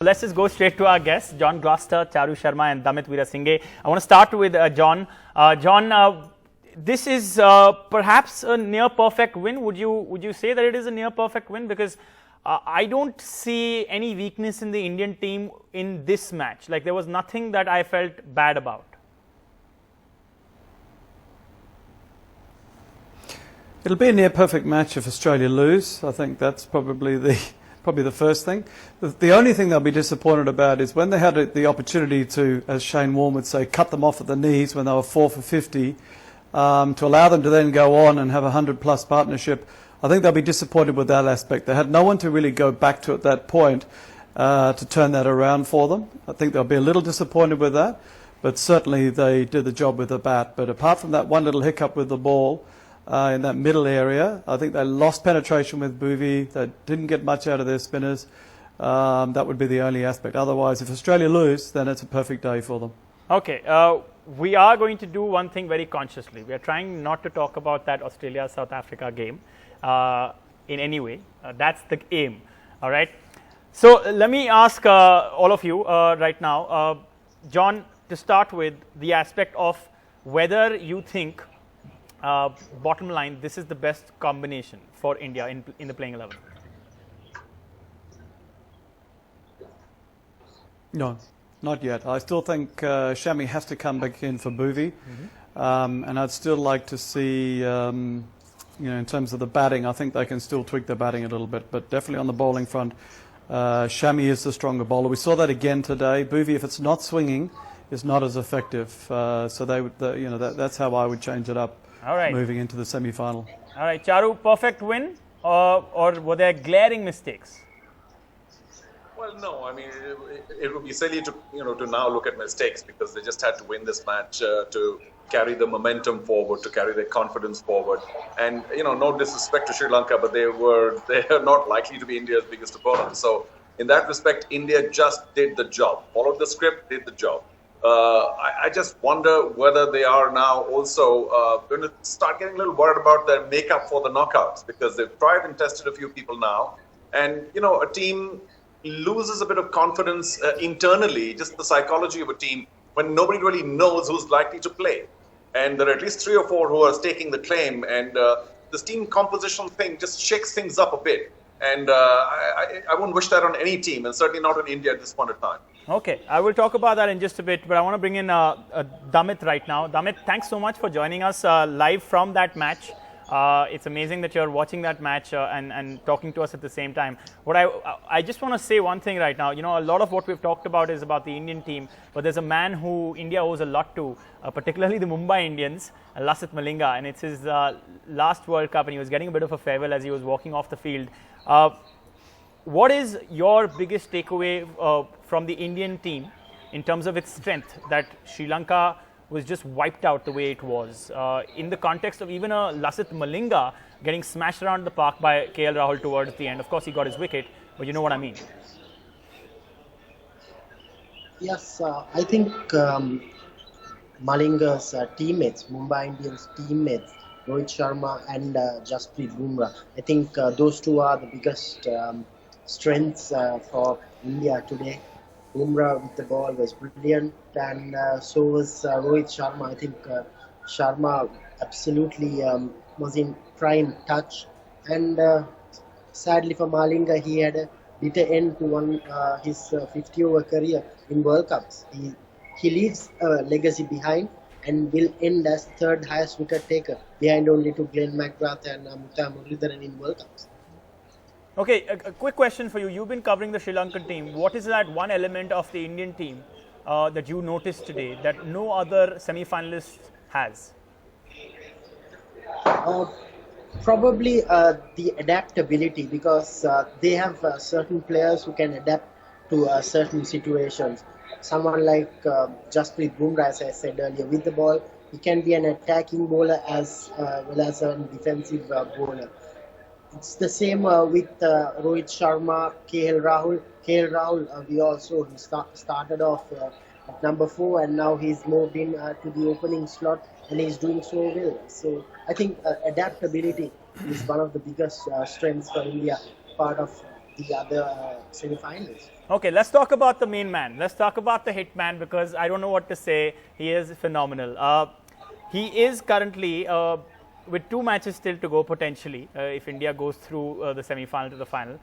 Let's just go straight to our guests, John Gloucester, Charu Sharma and Damit Veerasinghe. I want to start with John. John, this is perhaps a near perfect win. Would you say that it is a near perfect win? Because I don't see any weakness in the Indian team in this match. Like, there was nothing that I felt bad about. It'll be a near perfect match if Australia lose. I think that's probably the first thing. The only thing they'll be disappointed about is when they had the opportunity to, as Shane Warne would say, cut them off at the knees when they were 4 for 50, to allow them to then go on and have a 100-plus partnership. I think they'll be disappointed with that aspect. They had no one to really go back to at that point to turn that around for them. I think they'll be a little disappointed with that, but certainly they did the job with the bat. But apart from that one little hiccup with the ball, in that middle area, I think they lost penetration with Bhuvi. They didn't get much out of their spinners. That would be the only aspect. Otherwise, if Australia lose, then it's a perfect day for them. Okay, we are going to do one thing very consciously. We are trying not to talk about that Australia-South Africa game in any way. That's the aim. All right. So let me ask all of you right now, John, to start with, the aspect of whether you think bottom line, this is the best combination for India in the playing 11. No, not yet. I still think Shami has to come back in for Bhuvi, and I'd still like to see, in terms of the batting, I think they can still tweak their batting a little bit, but definitely on the bowling front, Shami is the stronger bowler. We saw that again today. Bhuvi, if it's not swinging, is not as effective. So they would, that's how I would change it up. All right. Moving into the semi-final. All right, Charu, perfect win, or were there glaring mistakes? Well, no. I mean, it would be silly to now look at mistakes, because they just had to win this match to carry the momentum forward, to carry their confidence forward. And no disrespect to Sri Lanka, but they are not likely to be India's biggest opponent. So in that respect, India just did the job, followed the script, did the job. I just wonder whether they are now also going to start getting a little worried about their makeup for the knockouts, because they've tried and tested a few people now. And, a team loses a bit of confidence internally, just the psychology of a team, when nobody really knows who's likely to play. And there are at least 3 or 4 who are staking the claim. And this team composition thing just shakes things up a bit. And I wouldn't wish that on any team, and certainly not on India at this point in time. Okay, I will talk about that in just a bit, but I want to bring in Damit right now. Damit, thanks so much for joining us live from that match. It's amazing that you're watching that match and talking to us at the same time. What I just want to say one thing right now. A lot of what we've talked about is about the Indian team, but there's a man who India owes a lot to, particularly the Mumbai Indians, Lasith Malinga, and it's his last World Cup, and he was getting a bit of a farewell as he was walking off the field. What is your biggest takeaway from the Indian team in terms of its strength, that Sri Lanka was just wiped out the way it was, in the context of even a Lasith Malinga getting smashed around the park by KL Rahul towards the end? Of course, he got his wicket, but you know what I mean. Yes, I think Malinga's teammates, Mumbai Indians teammates, Rohit Sharma and Jasprit Bumrah, I think those two are the biggest strengths for India today. Bumrah with the ball was brilliant, and so was Rohit Sharma. I think Sharma absolutely was in prime touch, and sadly for Malinga, he had a bitter end to his 50-over career in World Cups. He leaves a legacy behind and will end as third highest wicket taker, behind only to Glenn McGrath and Muttiah Muralitharan in World Cups. Okay, a quick question for you. You've been covering the Sri Lankan team. What is that one element of the Indian team that you noticed today that no other semi-finalist has? Probably the adaptability, because they have certain players who can adapt to certain situations. Someone like Jasprit Bumrah, as I said earlier, with the ball, he can be an attacking bowler as well as a defensive bowler. It's the same with Rohit Sharma, KL Rahul. KL Rahul, we also started off at number 4, and now he's moved in to the opening slot, and he's doing so well. So I think adaptability is one of the biggest strengths for India, part of the other semi-finals. Okay, let's talk about the main man. Let's talk about the hitman, because I don't know what to say. He is phenomenal. He is currently, with 2 matches still to go potentially, if India goes through the semi-final to the final,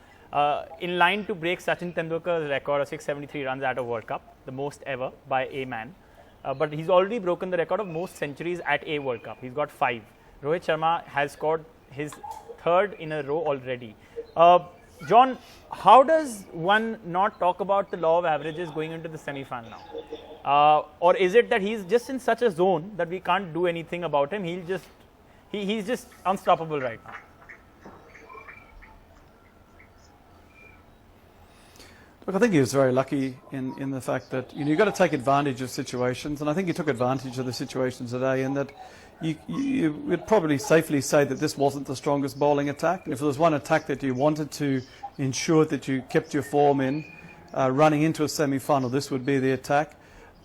in line to break Sachin Tendulkar's record of 673 runs at a World Cup, the most ever by a man. But he's already broken the record of most centuries at a World Cup. He's got 5. Rohit Sharma has scored his 3rd in a row already. John, how does one not talk about the law of averages going into the semi-final now? Or is it that he's just in such a zone that we can't do anything about him? He's just unstoppable right now. Look, I think he was very lucky in the fact that you've got to take advantage of situations, and I think he took advantage of the situation today in that you would probably safely say that this wasn't the strongest bowling attack. And if there was one attack that you wanted to ensure that you kept your form in, running into a semi-final, this would be the attack.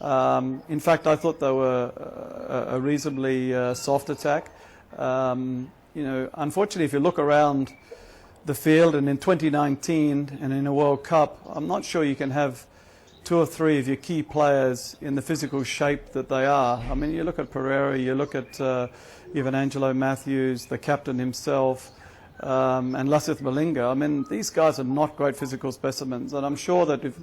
In fact, I thought they were a reasonably soft attack. Unfortunately, if you look around the field, and in 2019 and in a World Cup, I'm not sure you can have 2 or 3 of your key players in the physical shape that they are. I mean, you look at Pereira, you look at even Angelo Matthews, the captain himself, and Lasith Malinga. I mean, these guys are not great physical specimens, and I'm sure that if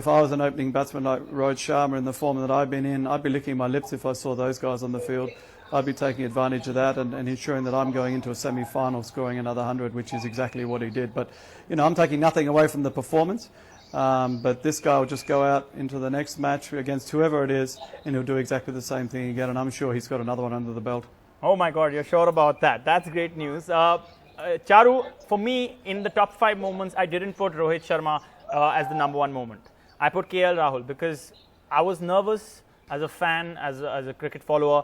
I was an opening batsman like Rohit Sharma in the form that I've been in, I'd be licking my lips if I saw those guys on the field. I'd be taking advantage of that and ensuring that I'm going into a semi-final scoring another 100, which is exactly what he did. But, I'm taking nothing away from the performance. But this guy will just go out into the next match against whoever it is, and he'll do exactly the same thing again. And I'm sure he's got another one under the belt. Oh my God, you're sure about that? That's great news. Charu, for me, in the top 5 moments, I didn't put Rohit Sharma as the #1 moment. I put KL Rahul because I was nervous as a fan, as a cricket follower,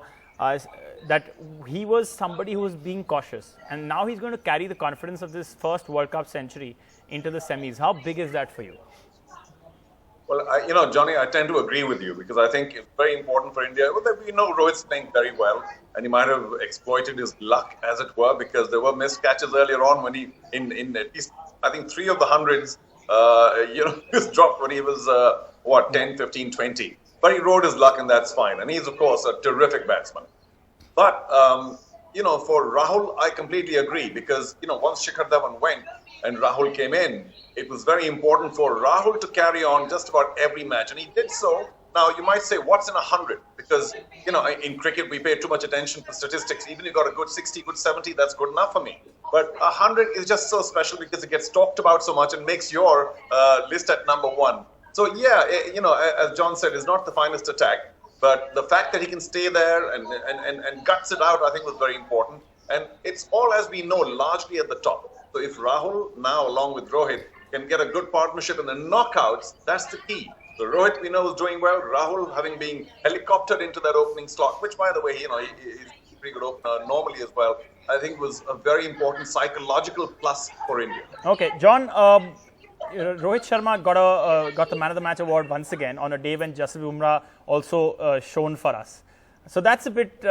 that he was somebody who was being cautious. And now he's going to carry the confidence of this first World Cup century into the semis. How big is that for you? Well, Johnny, I tend to agree with you because I think it's very important for India. Well, we know Rohit's playing very well, and he might have exploited his luck, as it were, because there were missed catches earlier on when he, in at least, I think 3 of the hundreds, he was dropped when he was, 10, 15, 20. But he rode his luck, and that's fine. And he's, of course, a terrific batsman. But, for Rahul, I completely agree because, once Shikhar Dhawan went and Rahul came in, it was very important for Rahul to carry on just about every match. And he did so. Now, you might say, what's in 100? Because, in cricket, we pay too much attention to statistics. Even if you got a good 60, good 70, that's good enough for me. But 100 is just so special because it gets talked about so much and makes your list at #1. So, yeah, as John said, it's not the finest attack. But the fact that he can stay there and guts it out, I think was very important. And it's all, as we know, largely at the top. So if Rahul now, along with Rohit, can get a good partnership in the knockouts, that's the key. So Rohit, we know, is doing well. Rahul, having been helicoptered into that opening slot, which, by the way, he's a pretty good opener normally as well, I think was a very important psychological plus for India. Okay, John, Rohit Sharma got the Man of the Match award once again on a day when Jasprit Bumrah also shone for us. So that's a bit,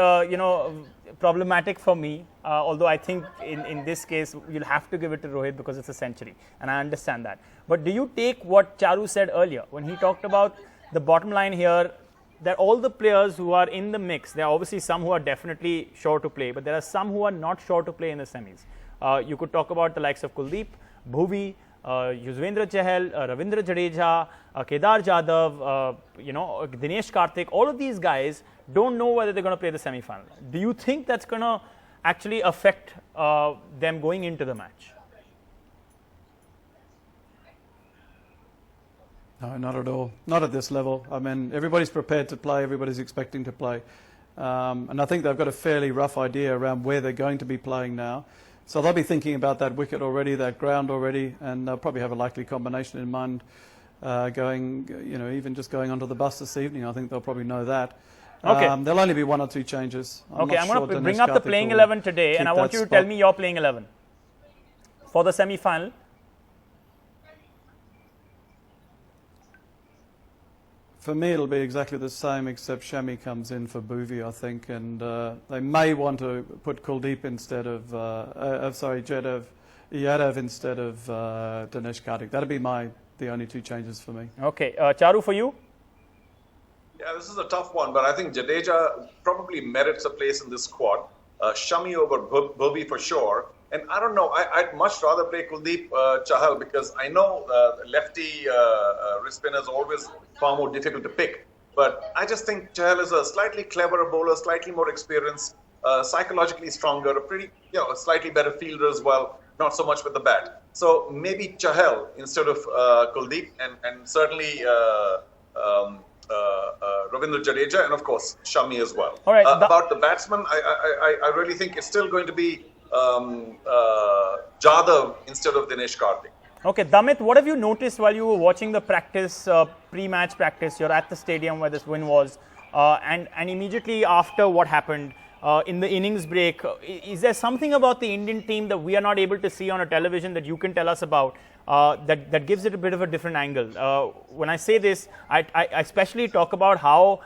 problematic for me. Although I think in this case you'll have to give it to Rohit because it's a century, and I understand that. But do you take what Charu said earlier when he talked about the bottom line here? That all the players who are in the mix, there are obviously some who are definitely sure to play, but there are some who are not sure to play in the semis. You could talk about the likes of Kuldeep, Bhuvi, Yuzvendra Chahal, Ravindra Jadeja, Kedar Jadhav, Dinesh Karthik. All of these guys don't know whether they're going to play the semi-final. Do you think that's going to actually affect them going into the match? No, not at all. Not at this level. I mean, everybody's prepared to play. Everybody's expecting to play. And I think they've got a fairly rough idea around where they're going to be playing now. So they'll be thinking about that wicket already, that ground already, and they'll probably have a likely combination in mind even just going onto the bus this evening. I think they'll probably know that. Okay. There'll only be 1 or 2 changes. I'm going to bring up the playing 11 today, and I want you to tell me your playing 11 for the semi-final. For me, it'll be exactly the same, except Shami comes in for Bhuvi, I think, and they may want to put Kuldeep instead of, Jadev Yadav instead of Dinesh Karthik. That'd be the only two changes for me. Okay, Charu, for you? Yeah, this is a tough one, but I think Jadeja probably merits a place in this squad. Shami over Bobby for sure. And I don't know, I'd much rather play Kuldeep Chahal because I know lefty wrist spinner is always far more difficult to pick. But I just think Chahal is a slightly cleverer bowler, slightly more experienced, psychologically stronger, a slightly better fielder as well, not so much with the bat. So maybe Chahal instead of Kuldeep, and certainly Ravindra Jadeja, and of course Shami as well. All right, about the batsman, I really think it's still going to be Jadhav instead of Dinesh Karthik. Okay, Damit, what have you noticed while you were watching the practice, pre-match practice? You're at the stadium where this win was, and immediately after what happened in the innings break, is there something about the Indian team that we are not able to see on a television that you can tell us about that gives it a bit of a different angle? When I say this, I especially talk about how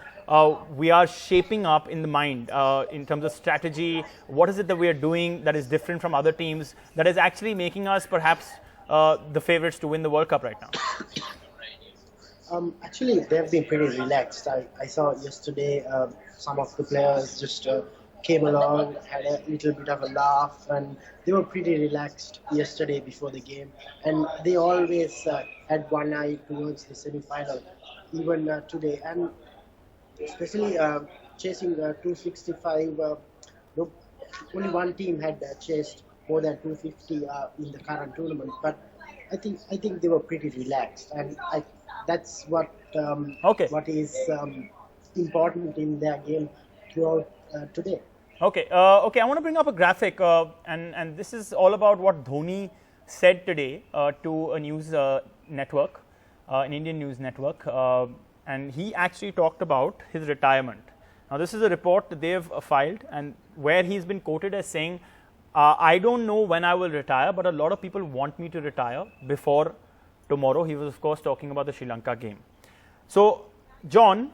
we are shaping up in the mind in terms of strategy. What is it that we are doing that is different from other teams that is actually making us perhaps the favourites to win the World Cup right now? Actually, they've been pretty relaxed. I saw yesterday some of the players just came along, had a little bit of a laugh, and they were pretty relaxed yesterday before the game. And they always had one eye towards the semi-final, even today. And especially chasing 265, only one team had chased more than 250 in the current tournament. But I think they were pretty relaxed, and that's what what is important in their game throughout today. Okay, okay. I want to bring up a graphic, and this is all about what Dhoni said today to a news network, an Indian news network, and he actually talked about his retirement. Now, this is a report that they have filed, and where he's been quoted as saying, "I don't know when I will retire, but a lot of people want me to retire before tomorrow." He was, of course, talking about the Sri Lanka game. So, John,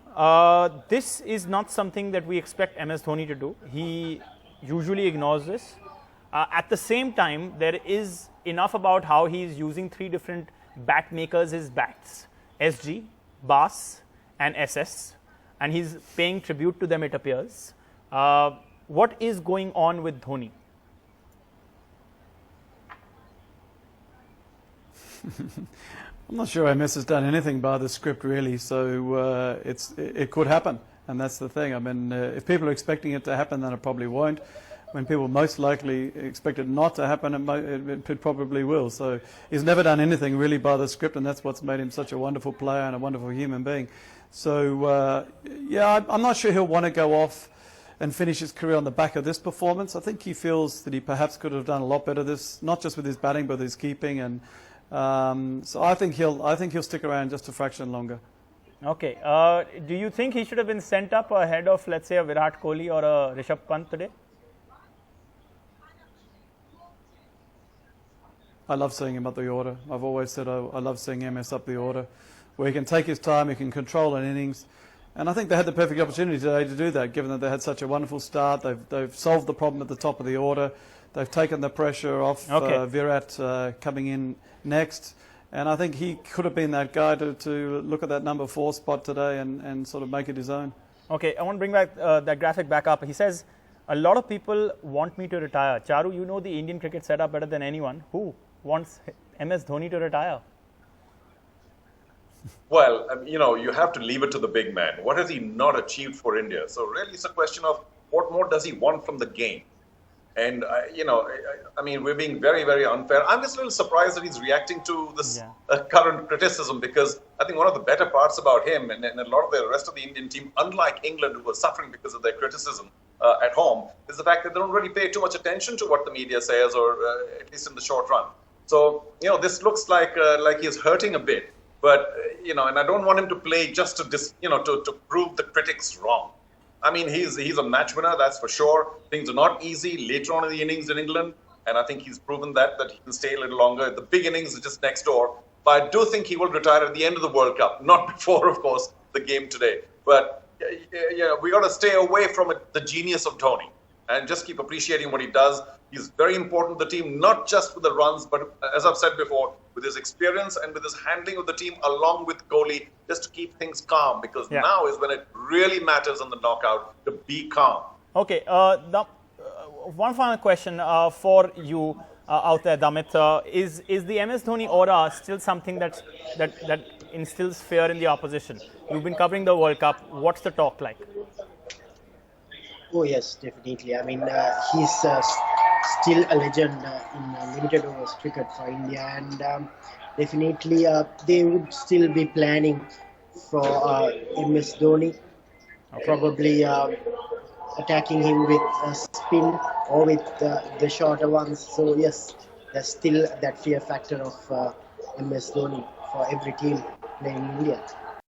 this is not something that we expect MS Dhoni to do. He usually ignores this. At the same time, there is enough about how he is using three different bat makers, his bats, SG, Bass and SS, and he's paying tribute to them, it appears. What is going on with Dhoni? I'm not sure MS has done anything by the script really, so it could happen, and that's the thing. I mean, if people are expecting it to happen, then it probably won't. When people most likely expect it not to happen, it probably will. So he's never done anything really by the script, and that's what's made him such a wonderful player and a wonderful human being. So yeah, I'm not sure he'll want to go off and finish his career on the back of this performance. I think he feels that he perhaps could have done a lot better this, not just with his batting but with his keeping, and so I think he'll stick around just a fraction longer. Okay. Do you think he should have been sent up ahead of, let's say, a Virat Kohli or a Rishabh Pant today? I love seeing him up the order. I've always said I love seeing MS up the order, where he can take his time, he can control an innings. And I think they had the perfect opportunity today to do that, given that they had such a wonderful start. They've solved the problem at the top of the order. They've taken the pressure off Virat coming in next. And I think he could have been that guy to look at that number 4 spot today and sort of make it his own. Okay, I want to bring back that graphic back up. He says, a lot of people want me to retire. Charu, you know the Indian cricket setup better than anyone. Who wants MS Dhoni to retire? Well, you have to leave it to the big man. What has he not achieved for India? So really it's a question of what more does he want from the game? And, I mean, we're being very, very unfair. I'm just a little surprised that he's reacting to this current criticism, because I think one of the better parts about him and a lot of the rest of the Indian team, unlike England, who were suffering because of their criticism at home, is the fact that they don't really pay too much attention to what the media says, or at least in the short run. So, this looks like he's hurting a bit. But, and I don't want him to play just to prove the critics wrong. I mean, he's a match winner, that's for sure. Things are not easy later on in the innings in England, and I think he's proven that he can stay a little longer. The big innings are just next door. But I do think he will retire at the end of the World Cup, not before, of course, the game today. But we got to stay away from the genius of Dhoni. and just keep appreciating what he does. He's very important to the team, not just with the runs, but as I've said before, with his experience and with his handling of the team along with Kohli, just to keep things calm, because now is when it really matters on the knockout to be calm. Okay, one final question for you out there, Damit. Is the MS Dhoni aura still something that instills fear in the opposition? You've been covering the World Cup. What's the talk like? Oh yes, definitely. I mean, he's still a legend in limited overs cricket for India, and definitely they would still be planning for MS Dhoni, probably attacking him with a spin or with the shorter ones. So yes, there's still that fear factor of MS Dhoni for every team playing in India.